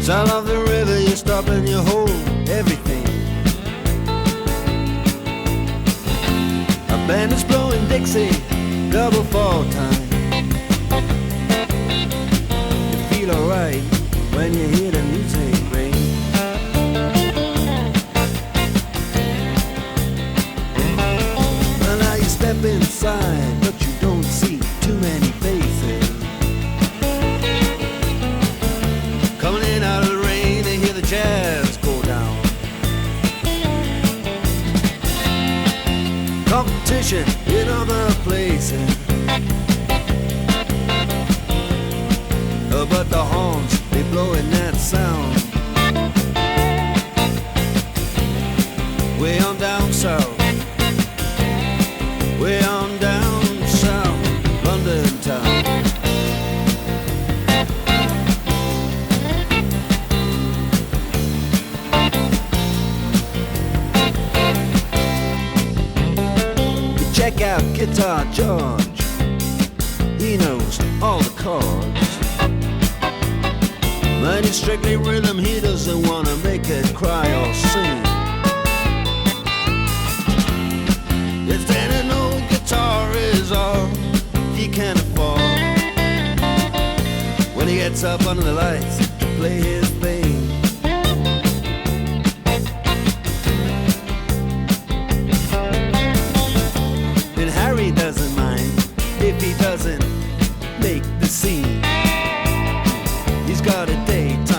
South of the river, you stop and you hold everything. A band is blowing Dixie, double fall time. You feel alright when you hear the music ring. Well, now you step inside, but you don't see too many faces. Coming in out of the rain, they hear the jazz go down. Competition in other places, but the horns, they blowing that sound. Way on down south, way on down south, London town. Check out Guitar George, he knows all the chords. But it's strictly rhythm, he doesn't want to make it cry or sing. If then an old guitar is all he can afford, when he gets up under the lights to play his thing. And Harry doesn't mind if he doesn't make the scene. He's got a date